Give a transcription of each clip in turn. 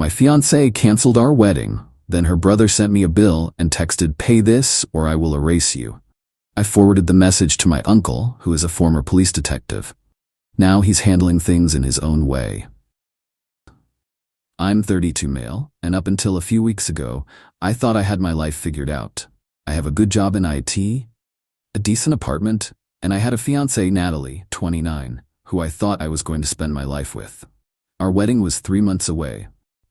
My fiancée canceled our wedding. Then her brother sent me a bill and texted, "Pay this or I will erase you." I forwarded the message to my uncle, who is a former police detective. Now he's handling things in his own way. I'm 32 male, and up until a few weeks ago, I thought I had my life figured out. I have a good job in IT, a decent apartment, and I had a fiancée, Natalie, 29, who I thought I was going to spend my life with. Our wedding was 3 months away.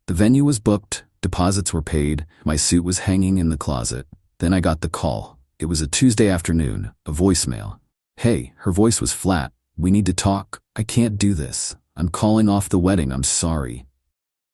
The venue was booked, deposits were paid, my suit was hanging in the closet. Then I got the call. It was a Tuesday afternoon, a voicemail. "Hey," her voice was flat. "We need to talk. I can't do this. I'm calling off the wedding, I'm sorry."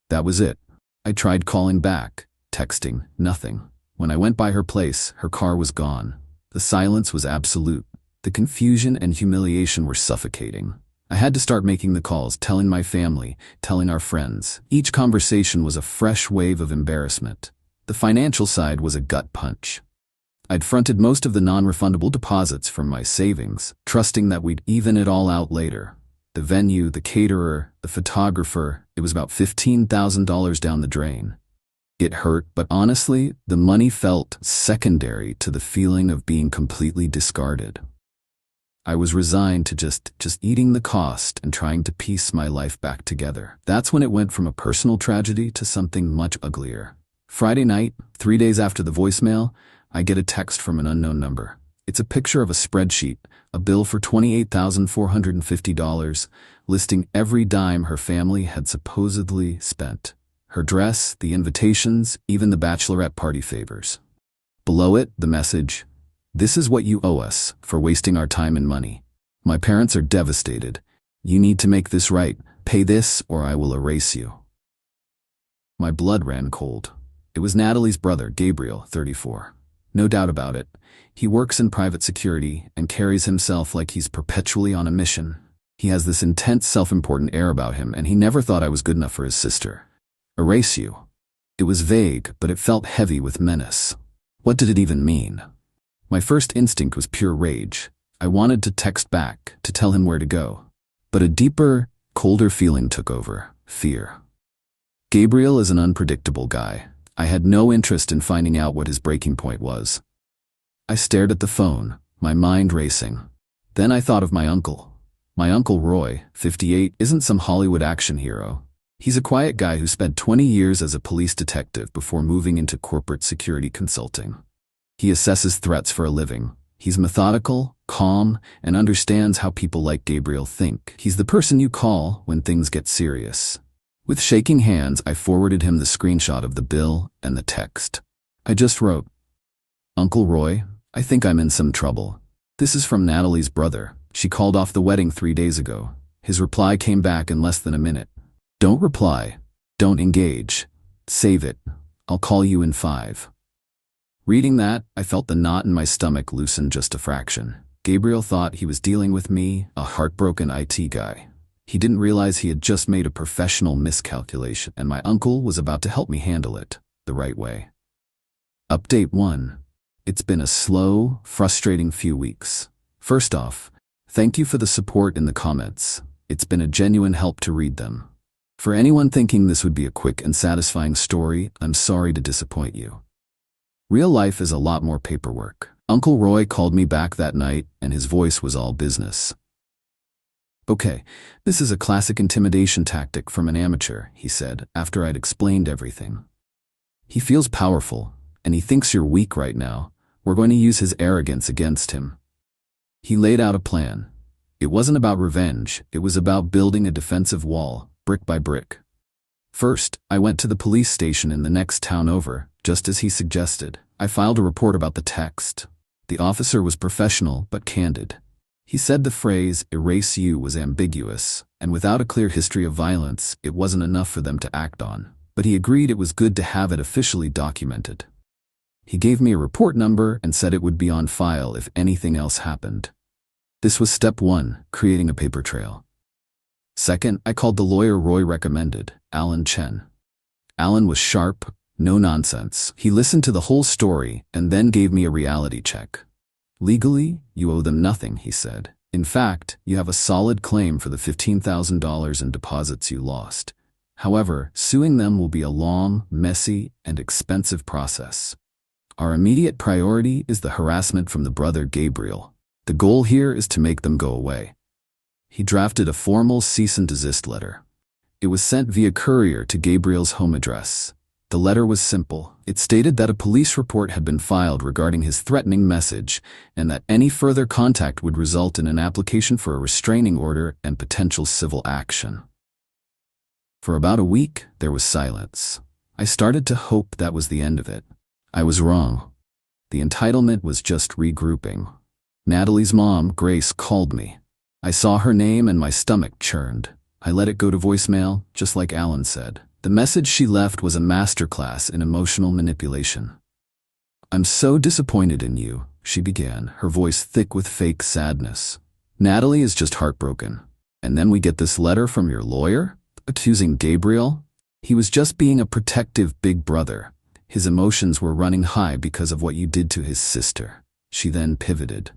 That was it. I tried calling back, texting, nothing. When I went by her place, her car was gone. The silence was absolute. The confusion and humiliation were suffocating. I had to start making the calls, telling my family, telling our friends. Each conversation was a fresh wave of embarrassment. The financial side was a gut punch. I'd fronted most of the non-refundable deposits from my savings, trusting that we'd even it all out later. The venue, the caterer, the photographer, it was about $15,000 down the drain. It hurt, but honestly, the money felt secondary to the feeling of being completely discarded. I was resigned to just eating the cost and trying to piece my life back together. That's when it went from a personal tragedy to something much uglier. Friday night, 3 days after the voicemail, I get a text from an unknown number. It's a picture of a spreadsheet, a bill for $28,450, listing every dime her family had supposedly spent. Her dress, the invitations, even the bachelorette party favors. Below it, the message, "This is what you owe us for wasting our time and money. My parents are devastated. You need to make this right. Pay this or I will erase you." My blood ran cold. It was Natalie's brother, Gabriel, 34. No doubt about it. He works in private security and carries himself like he's perpetually on a mission. He has this intense self-important air about him, and he never thought I was good enough for his sister. Erase you. It was vague, but it felt heavy with menace. What did it even mean? My first instinct was pure rage. I wanted to text back, to tell him where to go. But a deeper, colder feeling took over, fear. Gabriel is an unpredictable guy. I had no interest in finding out what his breaking point was. I stared at the phone, my mind racing. Then I thought of my uncle. My Uncle Roy, 58, isn't some Hollywood action hero. He's a quiet guy who spent 20 years as a police detective before moving into corporate security consulting. He assesses threats for a living. He's methodical, calm, and understands how people like Gabriel think. He's the person you call when things get serious. With shaking hands, I forwarded him the screenshot of the bill and the text. I just wrote, "Uncle Roy, I think I'm in some trouble. This is from Natalie's brother. She called off the wedding 3 days ago." His reply came back in less than a minute. "Don't reply. Don't engage. Save it. I'll call you in 5. Reading that, I felt the knot in my stomach loosen just a fraction. Gabriel thought he was dealing with me, a heartbroken IT guy. He didn't realize he had just made a professional miscalculation, and my uncle was about to help me handle it the right way. Update 1. It's been a slow, frustrating few weeks. First off, thank you for the support in the comments. It's been a genuine help to read them. For anyone thinking this would be a quick and satisfying story, I'm sorry to disappoint you. Real life is a lot more paperwork. Uncle Roy called me back that night, and his voice was all business. "Okay, this is a classic intimidation tactic from an amateur," he said, after I'd explained everything. "He feels powerful, and he thinks you're weak right now. We're going to use his arrogance against him." He laid out a plan. It wasn't about revenge, it was about building a defensive wall, brick by brick. First, I went to the police station in the next town over, just as he suggested. I filed a report about the text. The officer was professional but candid. He said the phrase, "erase you," was ambiguous, and without a clear history of violence, it wasn't enough for them to act on. But he agreed it was good to have it officially documented. He gave me a report number and said it would be on file if anything else happened. This was step 1, creating a paper trail. Second, I called the lawyer Roy recommended, Alan Chen. Alan was sharp, no nonsense. He listened to the whole story and then gave me a reality check. "Legally, you owe them nothing," he said. "In fact, you have a solid claim for the $15,000 in deposits you lost. However, suing them will be a long, messy, and expensive process. Our immediate priority is the harassment from the brother Gabriel. The goal here is to make them go away. He drafted a formal cease and desist letter. It was sent via courier to Gabriel's home address. The letter was simple. It stated that a police report had been filed regarding his threatening message and that any further contact would result in an application for a restraining order and potential civil action. For about a week, there was silence. I started to hope that was the end of it. I was wrong. The entitlement was just regrouping. Natalie's mom, Grace, called me. I saw her name and my stomach churned. I let it go to voicemail, just like Alan said. The message she left was a masterclass in emotional manipulation. "I'm so disappointed in you," she began, her voice thick with fake sadness. "Natalie is just heartbroken. And then we get this letter from your lawyer, accusing Gabriel. He was just being a protective big brother. His emotions were running high because of what you did to his sister." She then pivoted.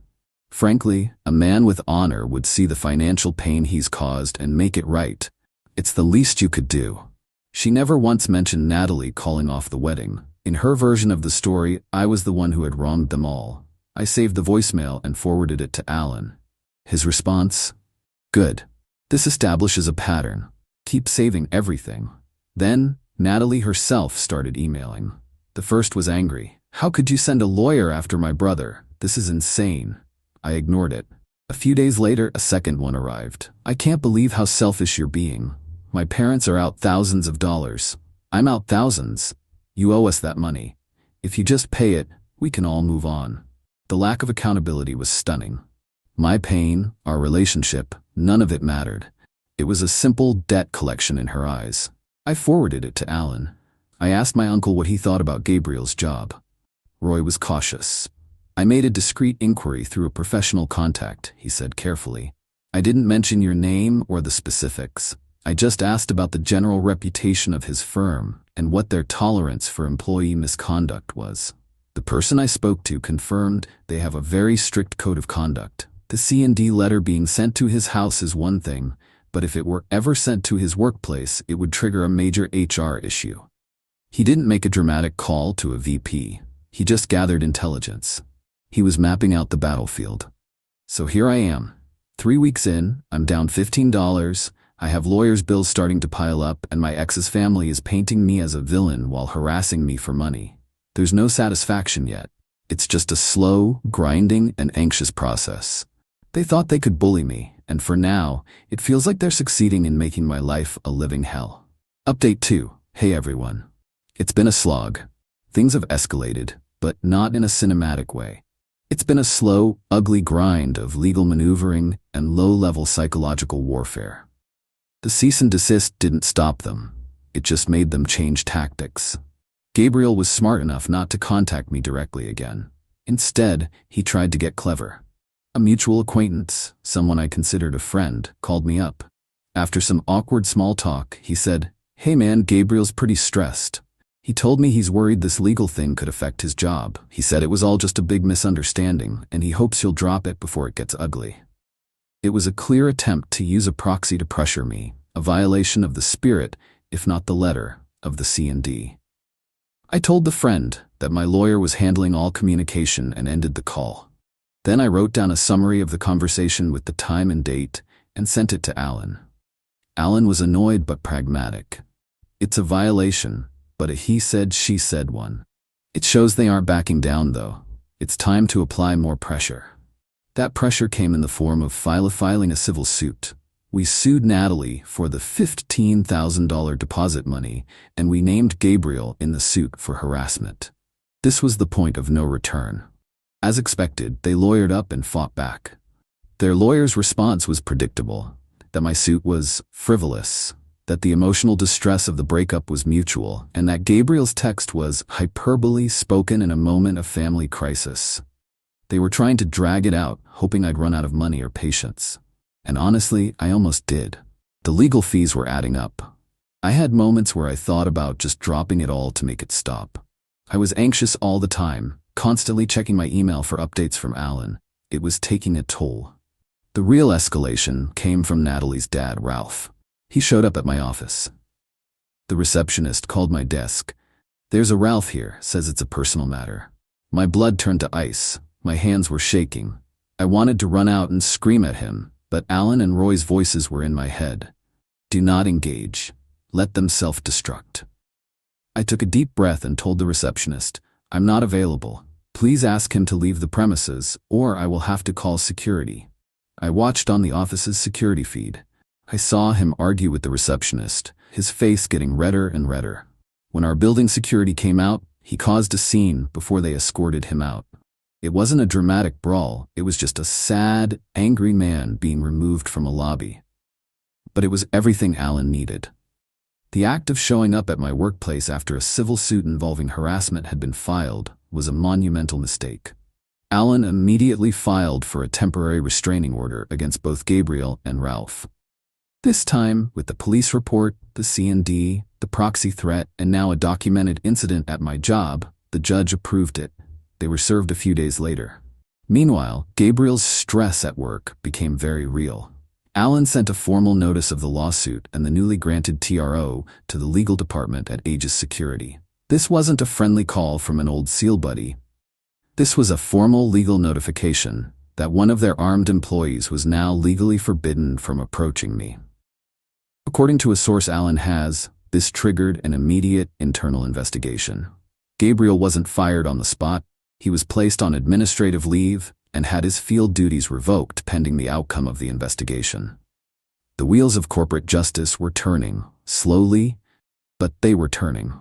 "Frankly, a man with honor would see the financial pain he's caused and make it right. It's the least you could do." She never once mentioned Natalie calling off the wedding. In her version of the story, I was the one who had wronged them all. I saved the voicemail and forwarded it to Alan. His response? "Good. This establishes a pattern. Keep saving everything." Then, Natalie herself started emailing. The first was angry. "How could you send a lawyer after my brother? This is insane." I ignored it. A few days later, a second one arrived. "I can't believe how selfish you're being. My parents are out thousands of dollars. I'm out thousands. You owe us that money. If you just pay it, we can all move on." The lack of accountability was stunning. My pain, our relationship, none of it mattered. It was a simple debt collection in her eyes. I forwarded it to Alan. I asked my uncle what he thought about Gabriel's job. Roy was cautious. "I made a discreet inquiry through a professional contact," he said carefully. "I didn't mention your name or the specifics. I just asked about the general reputation of his firm and what their tolerance for employee misconduct was." The person I spoke to confirmed they have a very strict code of conduct. The C&D letter being sent to his house is one thing, but if it were ever sent to his workplace, it would trigger a major HR issue. He didn't make a dramatic call to a VP. He just gathered intelligence. He was mapping out the battlefield. So here I am. 3 weeks in, I'm down $15. I have lawyers' bills starting to pile up, and my ex's family is painting me as a villain while harassing me for money. There's no satisfaction yet. It's just a slow, grinding, and anxious process. They thought they could bully me, and for now, it feels like they're succeeding in making my life a living hell. Update 2. Hey everyone. It's been a slog. Things have escalated, but not in a cinematic way. It's been a slow, ugly grind of legal maneuvering and low-level psychological warfare. The cease and desist didn't stop them. It just made them change tactics. Gabriel was smart enough not to contact me directly again. Instead, he tried to get clever. A mutual acquaintance, someone I considered a friend, called me up. After some awkward small talk, he said, "Hey man, Gabriel's pretty stressed. He told me he's worried this legal thing could affect his job. He said it was all just a big misunderstanding, and he hopes you'll drop it before it gets ugly." It was a clear attempt to use a proxy to pressure me, a violation of the spirit, if not the letter, of the C&D. I told the friend that my lawyer was handling all communication and ended the call. Then I wrote down a summary of the conversation with the time and date and sent it to Alan. Alan was annoyed but pragmatic. It's a violation, but a he said, she said one. It shows they aren't backing down though. It's time to apply more pressure. That pressure came in the form of filing a civil suit. We sued Natalie for the $15,000 deposit money, and we named Gabriel in the suit for harassment. This was the point of no return. As expected, they lawyered up and fought back. Their lawyer's response was predictable, that my suit was frivolous, that the emotional distress of the breakup was mutual, and that Gabriel's text was hyperbole spoken in a moment of family crisis. They were trying to drag it out, hoping I'd run out of money or patience. And honestly, I almost did. The legal fees were adding up. I had moments where I thought about just dropping it all to make it stop. I was anxious all the time, constantly checking my email for updates from Alan. It was taking a toll. The real escalation came from Natalie's dad, Ralph. He showed up at my office. The receptionist called my desk. "There's a Ralph here, says it's a personal matter." My blood turned to ice. My hands were shaking. I wanted to run out and scream at him, but Alan and Roy's voices were in my head. "Do not engage. Let them self-destruct." I took a deep breath and told the receptionist, "I'm not available. Please ask him to leave the premises, or I will have to call security." I watched on the office's security feed. I saw him argue with the receptionist, his face getting redder and redder. When our building security came out, he caused a scene before they escorted him out. It wasn't a dramatic brawl, it was just a sad, angry man being removed from a lobby. But it was everything Alan needed. The act of showing up at my workplace after a civil suit involving harassment had been filed was a monumental mistake. Alan immediately filed for a temporary restraining order against both Gabriel and Ralph. This time, with the police report, the C&D, the proxy threat, and now a documented incident at my job, the judge approved it. They were served a few days later. Meanwhile, Gabriel's stress at work became very real. Alan sent a formal notice of the lawsuit and the newly granted TRO to the legal department at Aegis Security. This wasn't a friendly call from an old SEAL buddy. This was a formal legal notification that one of their armed employees was now legally forbidden from approaching me. According to a source Alan has, this triggered an immediate internal investigation. Gabriel wasn't fired on the spot. He was placed on administrative leave and had his field duties revoked pending the outcome of the investigation. The wheels of corporate justice were turning, slowly, but they were turning.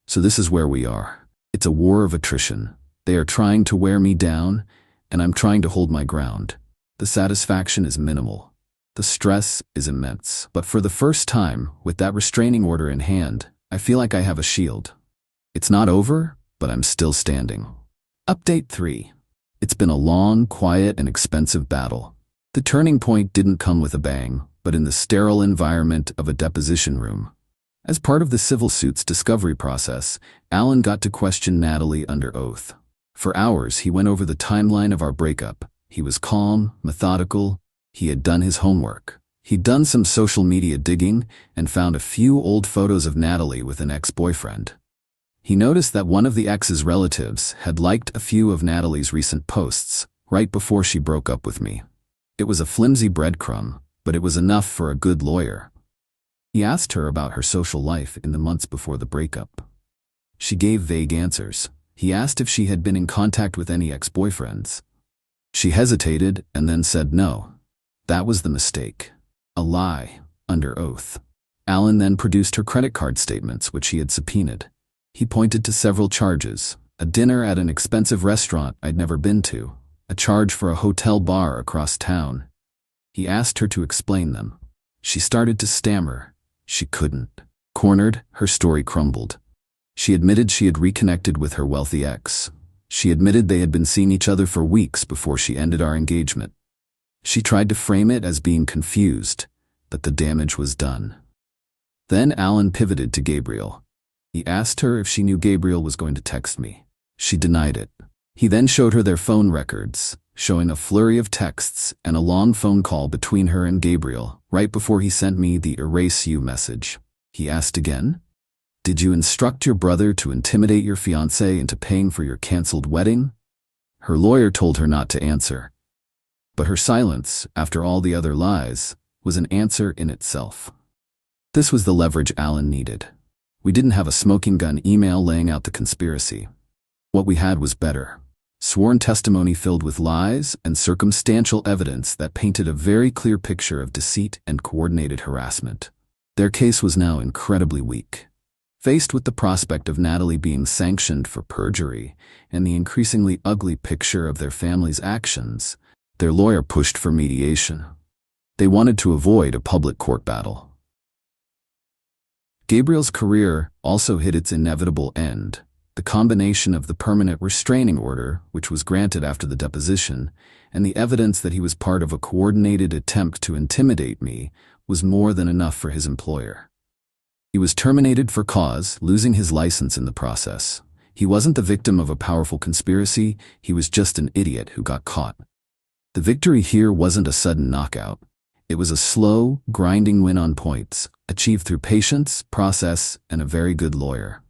So this is where we are. It's a war of attrition. They are trying to wear me down, and I'm trying to hold my ground. The satisfaction is minimal. The stress is immense. But for the first time, with that restraining order in hand, I feel like I have a shield. It's not over, but I'm still standing. Update 3. It's been a long, quiet, and expensive battle. The turning point didn't come with a bang, but in the sterile environment of a deposition room. As part of the civil suit's discovery process, Alan got to question Natalie under oath. For hours, he went over the timeline of our breakup. He was calm, methodical. He had done his homework. He'd done some social media digging and found a few old photos of Natalie with an ex-boyfriend. He noticed that one of the ex's relatives had liked a few of Natalie's recent posts right before she broke up with me. It was a flimsy breadcrumb, but it was enough for a good lawyer. He asked her about her social life in the months before the breakup. She gave vague answers. He asked if she had been in contact with any ex-boyfriends. She hesitated and then said no. That was the mistake. A lie, under oath. Alan then produced her credit card statements, which he had subpoenaed. He pointed to several charges: a dinner at an expensive restaurant I'd never been to, a charge for a hotel bar across town. He asked her to explain them. She started to stammer. She couldn't. Cornered, her story crumbled. She admitted she had reconnected with her wealthy ex. She admitted they had been seeing each other for weeks before she ended our engagement. She tried to frame it as being confused, that the damage was done. Then Alan pivoted to Gabriel. He asked her if she knew Gabriel was going to text me. She denied it. He then showed her their phone records, showing a flurry of texts and a long phone call between her and Gabriel, right before he sent me the "erase you" message. He asked again, "Did you instruct your brother to intimidate your fiancée into paying for your canceled wedding?" Her lawyer told her not to answer. But her silence, after all the other lies, was an answer in itself. This was the leverage Alan needed. We didn't have a smoking gun email laying out the conspiracy. What we had was better. Sworn testimony filled with lies and circumstantial evidence that painted a very clear picture of deceit and coordinated harassment. Their case was now incredibly weak. Faced with the prospect of Natalie being sanctioned for perjury and the increasingly ugly picture of their family's actions, their lawyer pushed for mediation. They wanted to avoid a public court battle. Gabriel's career also hit its inevitable end. The combination of the permanent restraining order, which was granted after the deposition, and the evidence that he was part of a coordinated attempt to intimidate me was more than enough for his employer. He was terminated for cause, losing his license in the process. He wasn't the victim of a powerful conspiracy, he was just an idiot who got caught. The victory here wasn't a sudden knockout. It was a slow, grinding win on points, achieved through patience, process, and a very good lawyer.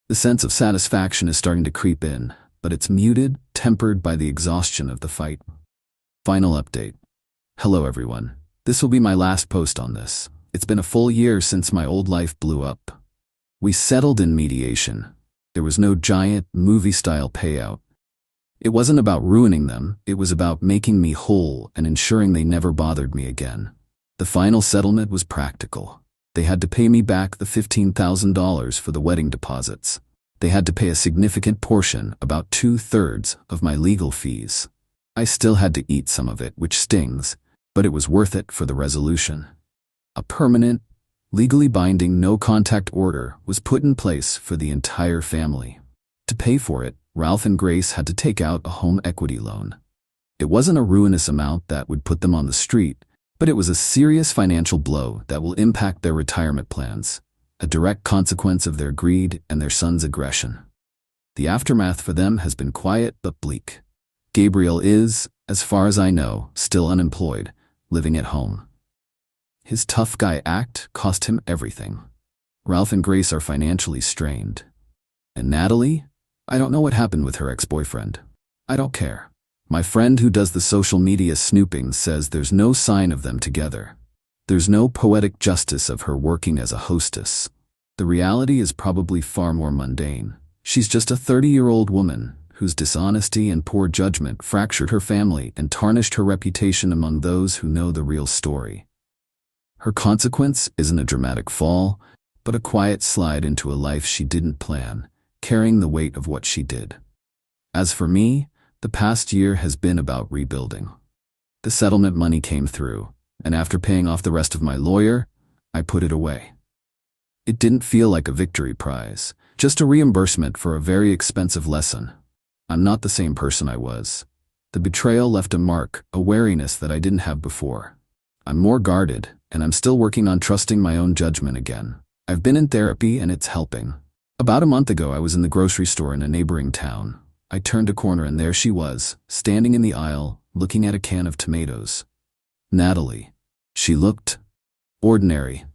The sense of satisfaction is starting to creep in, but it's muted, tempered by the exhaustion of the fight. Final update. Hello everyone. This will be my last post on this. It's been a full year since my old life blew up. We settled in mediation. There was no giant, movie-style payout. It wasn't about ruining them, it was about making me whole and ensuring they never bothered me again. The final settlement was practical. They had to pay me back the $15,000 for the wedding deposits. They had to pay a significant portion, about 2/3, of my legal fees. I still had to eat some of it, which stings, but it was worth it for the resolution. A permanent, legally binding no-contact order was put in place for the entire family. To pay for it, Ralph and Grace had to take out a home equity loan. It wasn't a ruinous amount that would put them on the street, but it was a serious financial blow that will impact their retirement plans, a direct consequence of their greed and their son's aggression. The aftermath for them has been quiet but bleak. Gabriel is, as far as I know, still unemployed, living at home. His tough guy act cost him everything. Ralph and Grace are financially strained. And Natalie? I don't know what happened with her ex-boyfriend. I don't care. My friend who does the social media snooping says there's no sign of them together. There's no poetic justice of her working as a hostess. The reality is probably far more mundane. She's just a 30-year-old woman whose dishonesty and poor judgment fractured her family and tarnished her reputation among those who know the real story. Her consequence isn't a dramatic fall, but a quiet slide into a life she didn't plan, carrying the weight of what she did. As for me, the past year has been about rebuilding. The settlement money came through, and after paying off the rest of my lawyer, I put it away. It didn't feel like a victory prize, just a reimbursement for a very expensive lesson. I'm not the same person I was. The betrayal left a mark, a wariness that I didn't have before. I'm more guarded, and I'm still working on trusting my own judgment again. I've been in therapy and it's helping. About a month ago, I was in the grocery store in a neighboring town. I turned a corner and there she was, standing in the aisle, looking at a can of tomatoes. Natalie. She looked ordinary,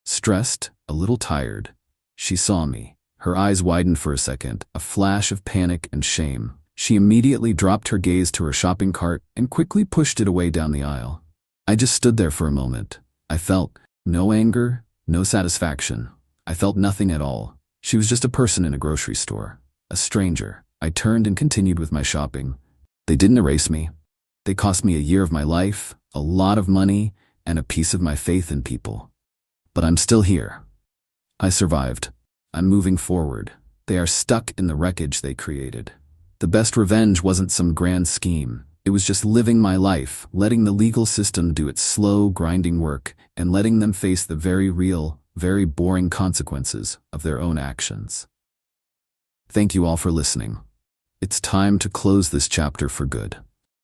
stressed, a little tired. She saw me. Her eyes widened for a second, a flash of panic and shame. She immediately dropped her gaze to her shopping cart and quickly pushed it away down the aisle. I just stood there for a moment. I felt no anger, no satisfaction. I felt nothing at all. She was just a person in a grocery store, a stranger. I turned and continued with my shopping. They didn't erase me. They cost me a year of my life, a lot of money, and a piece of my faith in people. But I'm still here. I survived. I'm moving forward. They are stuck in the wreckage they created. The best revenge wasn't some grand scheme. It was just living my life, letting the legal system do its slow, grinding work, and letting them face the very real, very boring consequences of their own actions. Thank you all for listening. It's time to close this chapter for good.